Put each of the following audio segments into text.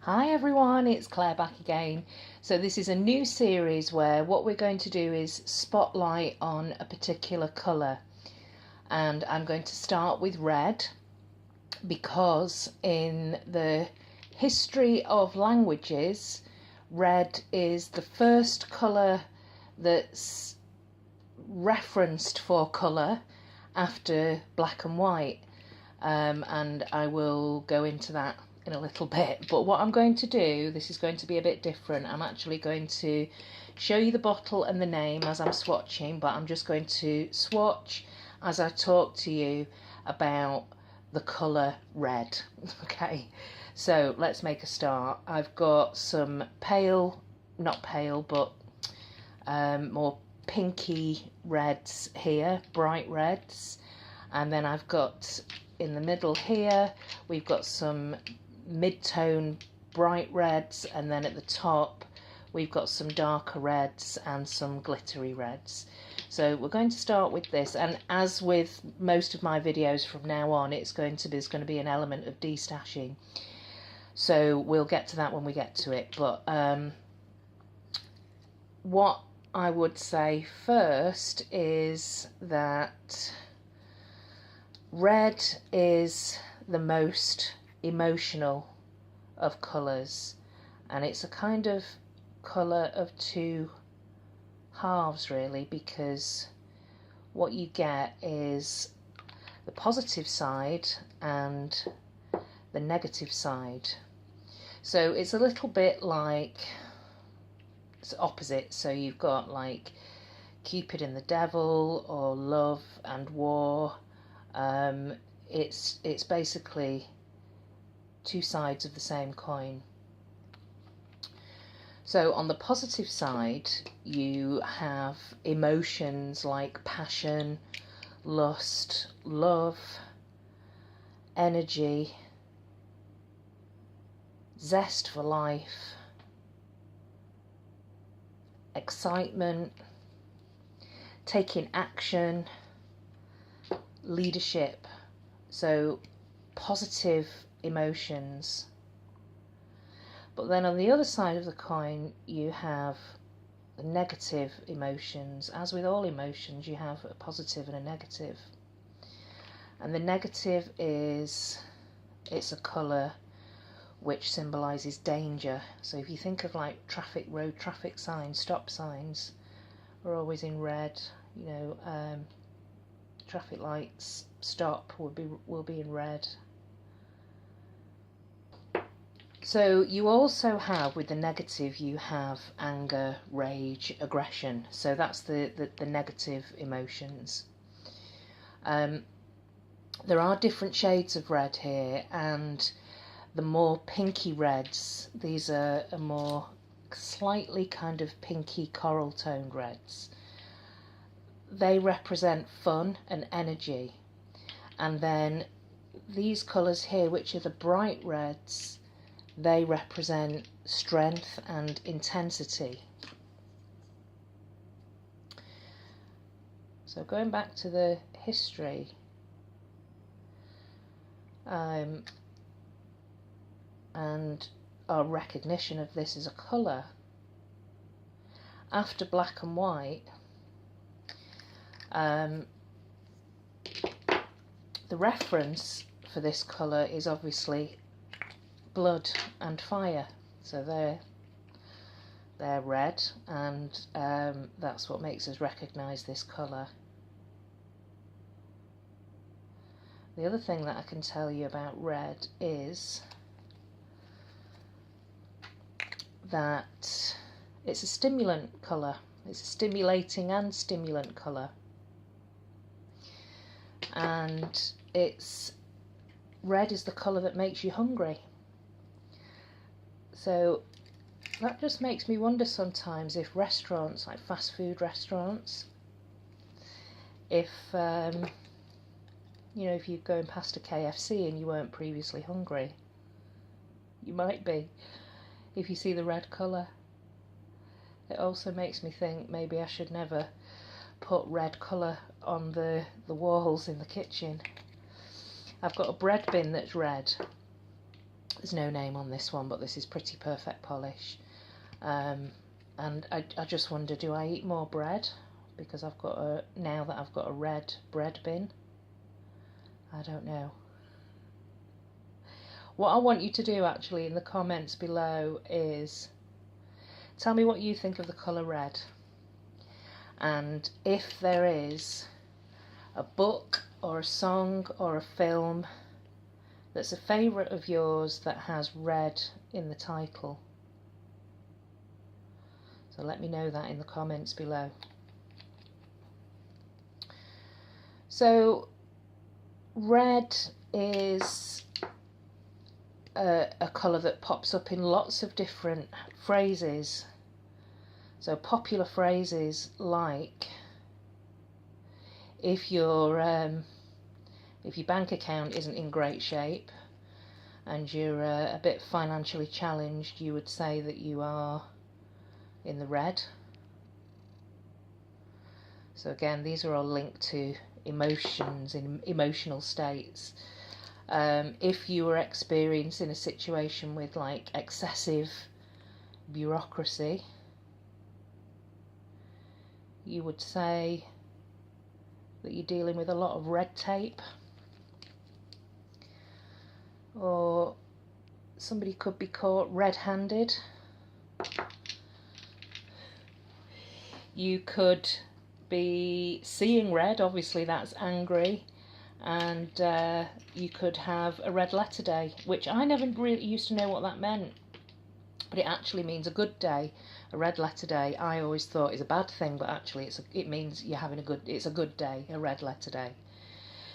Hi everyone, it's Claire back again. So this is a new series where what we're going to do is spotlight on a particular colour, and I'm going to start with red because in the history of languages, red is the first colour that's referenced for colour after black and white, and I will go into that in a little bit. But what I'm going to do, this is going to be a bit different. I'm actually going to show you the bottle and the name as I'm swatching, but I'm just going to swatch as I talk to you about the colour red. Okay, so let's make a start. I've got some pale, not pale, but more pinky reds here, bright reds, and then I've got in the middle here we've got some mid-tone bright reds, and then at the top we've got some darker reds and some glittery reds. So we're going to start with this, and as with most of my videos from now on, there's going to be an element of destashing, so we'll get to that when we get to it. But what I would say first is that red is the most emotional of colours, and it's a kind of colour of two halves really, because what you get is the positive side and the negative side. So it's a little bit like it's opposite. So you've got like Cupid and the devil, or love and war. It's basically two sides of the same coin. So on the positive side you have emotions like passion, lust, love, energy, zest for life, excitement, taking action, leadership. So positive emotions. But then on the other side of the coin you have the negative emotions. As with all emotions, you have a positive and a negative, and the negative is, it's a colour which symbolises danger. So if you think of like road traffic signs, stop signs are always in red. You know, traffic lights, stop, will be in red. So you also have, with the negative, you have anger, rage, aggression. So that's the negative emotions. There are different shades of red here, and the more pinky reds, these are a more slightly kind of pinky coral toned reds. They represent fun and energy. And then these colours here, which are the bright reds, they represent strength and intensity. So going back to the history, and our recognition of this as a colour, after black and white, the reference for this colour is obviously blood and fire. So they're red, and that's what makes us recognise this colour. The other thing that I can tell you about red is that it's a stimulant colour. It's a stimulating and stimulant colour, and red is the colour that makes you hungry. So that just makes me wonder sometimes if restaurants, like fast food restaurants, if you know, if you're going past a KFC and you weren't previously hungry, you might be if you see the red colour. It also makes me think maybe I should never put red colour on the walls in the kitchen. I've got a bread bin that's red, There's no name on this one, but this is Pretty Perfect Polish. And I just wonder, do I eat more bread? Because now that I've got a red bread bin. I don't know. What I want you to do actually in the comments below is tell me what you think of the colour red. And if there is a book or a song or a film that's a favourite of yours that has red in the title. So let me know that in the comments below. So red is a colour that pops up in lots of different phrases. So popular phrases like if your bank account isn't in great shape and you're a bit financially challenged, you would say that you are in the red. So again, these are all linked to emotions and emotional states. If you were experiencing a situation with like excessive bureaucracy, you would say that you're dealing with a lot of red tape. Or somebody could be caught red-handed. You could be seeing red, obviously that's angry, and you could have a red letter day, which I never really used to know what that meant, but it actually means a good day. A red letter day I always thought is a bad thing, but actually it means you're having it's a good day, a red letter day.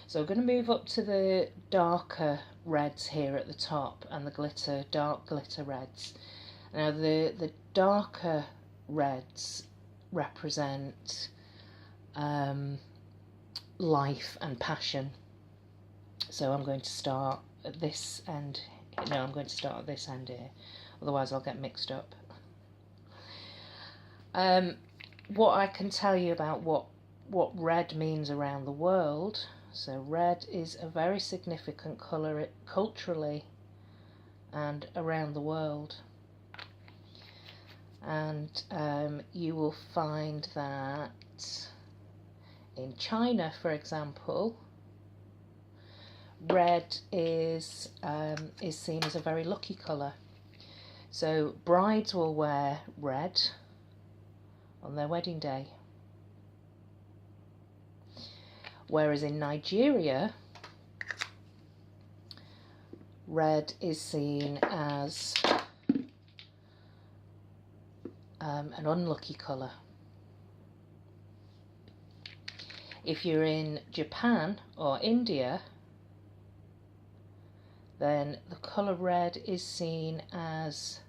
So we're going to move up to the darker reds here at the top and the dark glitter reds. Now the darker reds represent life and passion. So I'm going to start at this end. No, I'm going to start at this end here, otherwise I'll get mixed up. What I can tell you about what red means around the world. So red is a very significant colour culturally and around the world. And you will find that in China, for example, red is seen as a very lucky colour. So brides will wear red on their wedding day. Whereas in Nigeria, red is seen as an unlucky colour. If you're in Japan or India, then the colour red is seen as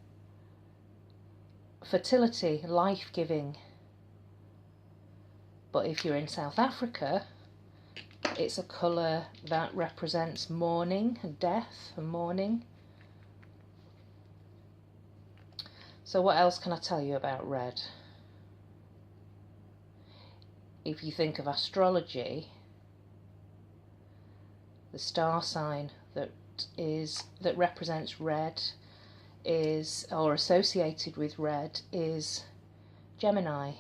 fertility, life-giving. But if you're in South Africa, it's a colour that represents mourning and death and mourning. So what else can I tell you about red? If you think of astrology, the star sign that represents red is, or associated with red, is Gemini.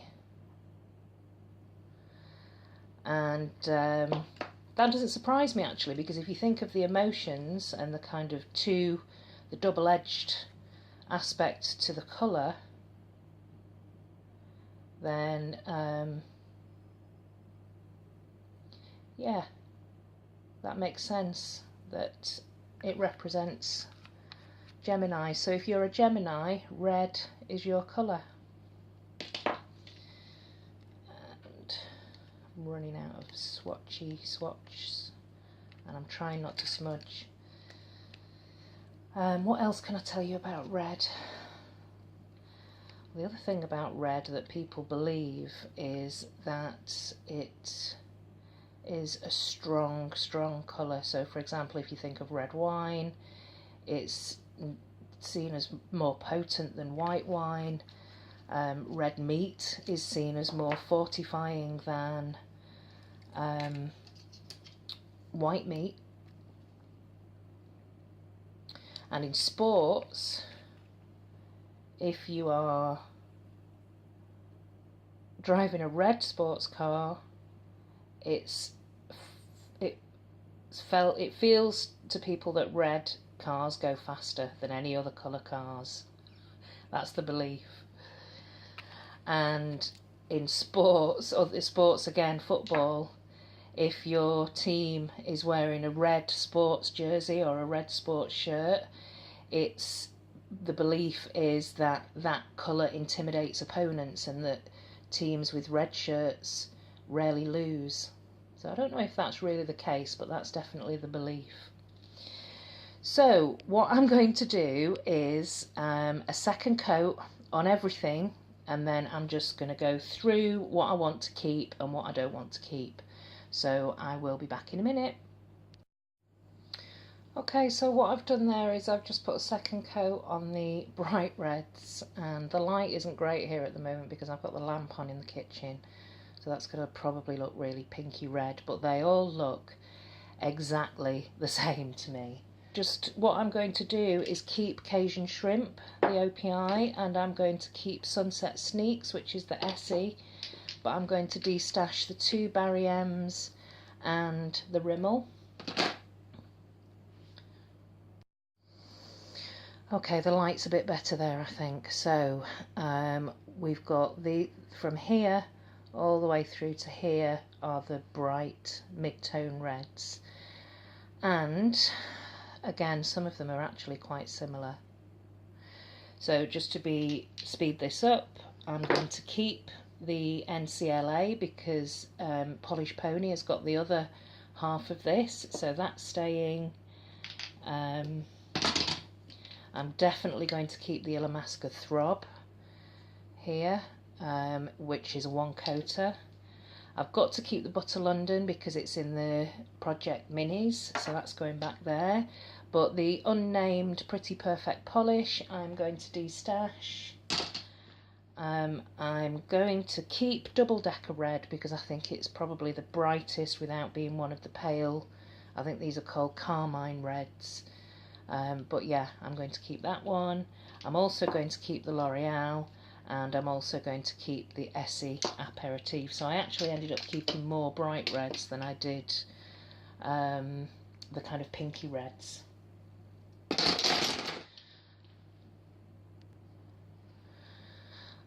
And that doesn't surprise me actually, because if you think of the emotions and the kind of the double-edged aspect to the colour, then yeah, that makes sense that it represents Gemini. So if you're a Gemini, red is your colour. I'm running out of swatches and I'm trying not to smudge. What else can I tell you about red? The other thing about red that people believe is that it is a strong colour. So for example, if you think of red wine, it's seen as more potent than white wine. Red meat is seen as more fortifying than white meat. And in sports, if you are driving a red sports car, it feels to people that red cars go faster than any other colour cars. That's the belief. And in sports, again, football, if your team is wearing a red sports jersey or a red sports shirt, the belief is that that colour intimidates opponents and that teams with red shirts rarely lose. So I don't know if that's really the case, but that's definitely the belief. So what I'm going to do is a second coat on everything, and then I'm just going to go through what I want to keep and what I don't want to keep. So I will be back in a minute. Okay, so what I've done there is I've just put a second coat on the bright reds, and the light isn't great here at the moment because I've got the lamp on in the kitchen, so that's going to probably look really pinky red, but they all look exactly the same to me. Just what I'm going to do is keep Cajun Shrimp, the OPI, and I'm going to keep Sunset Sneaks, which is the Essie, but I'm going to destash the 2 Barry M's and the Rimmel. Okay, the light's a bit better there, I think. So we've got from here all the way through to here are the bright mid-tone reds, and again some of them are actually quite similar. So just to speed this up, I'm going to keep the NCLA because Polish Pony has got the other half of this, so that's staying. I'm definitely going to keep the Illamasqua Throb here, which is a 1-coater. I've got to keep the Butter London because it's in the Project Minis, so that's going back there. But the unnamed Pretty Perfect Polish I'm going to destash. I'm going to keep Double Decker Red because I think it's probably the brightest without being one of the pale. I think these are called Carmine Reds. But yeah, I'm going to keep that one. I'm also going to keep the L'Oreal, and I'm also going to keep the Essie Aperitif. So I actually ended up keeping more bright reds than I did the kind of pinky reds.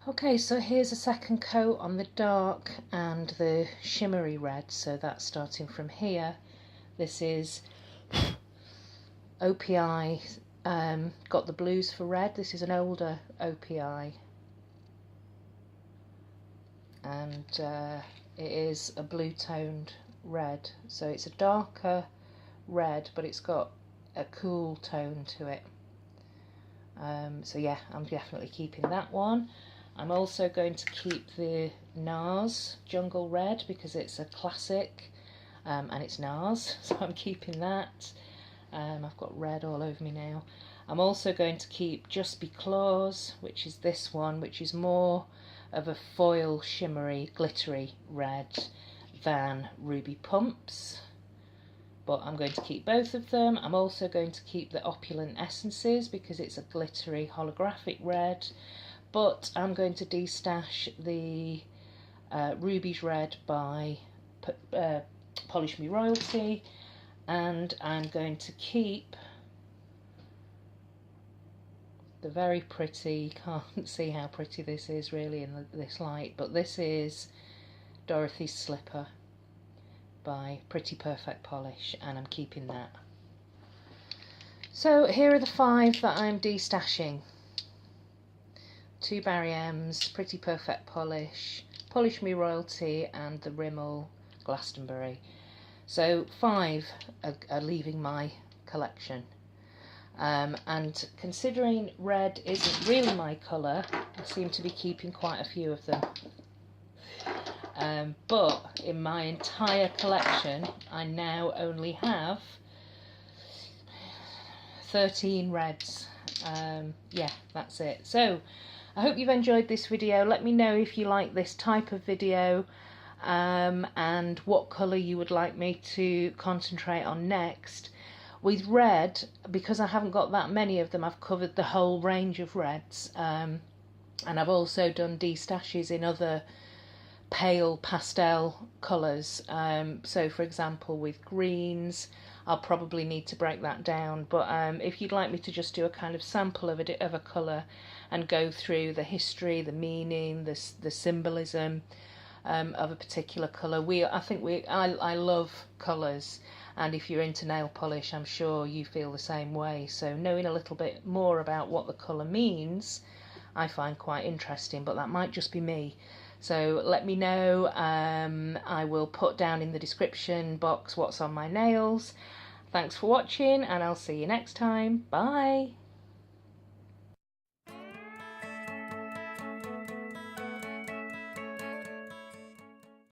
Okay, so here's a second coat on the dark and the shimmery red. So that's starting from here. This is OPI, got the blues for red. This is an older OPI, and it is a blue toned red, so it's a darker red but it's got a cool tone to it. So yeah, I'm definitely keeping that one. I'm also going to keep the NARS Jungle Red because it's a classic, and it's NARS, so I'm keeping that. I've got red all over me now. I'm also going to keep Just Because, which is this one, which is more of a foil shimmery glittery red than Ruby Pumps, but I'm going to keep both of them. I'm also going to keep the Opulent Essences because it's a glittery holographic red, but I'm going to destash the Ruby's Red by Polish Me Royalty, and I'm going to keep the very pretty, can't see how pretty this is really in this light, but this is Dorothy's Slipper by Pretty Perfect Polish, and I'm keeping that. So here are the 5 that I'm destashing. 2 Barry M's, Pretty Perfect Polish, Polish Me Royalty, and the Rimmel Glastonbury. So 5 are leaving my collection. And considering red isn't really my colour, I seem to be keeping quite a few of them. But in my entire collection, I now only have 13 reds. Yeah, that's it. So I hope you've enjoyed this video. Let me know if you like this type of video, and what colour you would like me to concentrate on next. With red, because I haven't got that many of them, I've covered the whole range of reds, and I've also done destashes in other pale pastel colours. So for example, with greens, I'll probably need to break that down, but if you'd like me to just do a kind of sample of a colour and go through the history, the meaning, the symbolism of a particular colour, I love colours, and if you're into nail polish, I'm sure you feel the same way. So knowing a little bit more about what the colour means, I find quite interesting, but that might just be me. So let me know. I will put down in the description box what's on my nails. Thanks for watching, and I'll see you next time. Bye.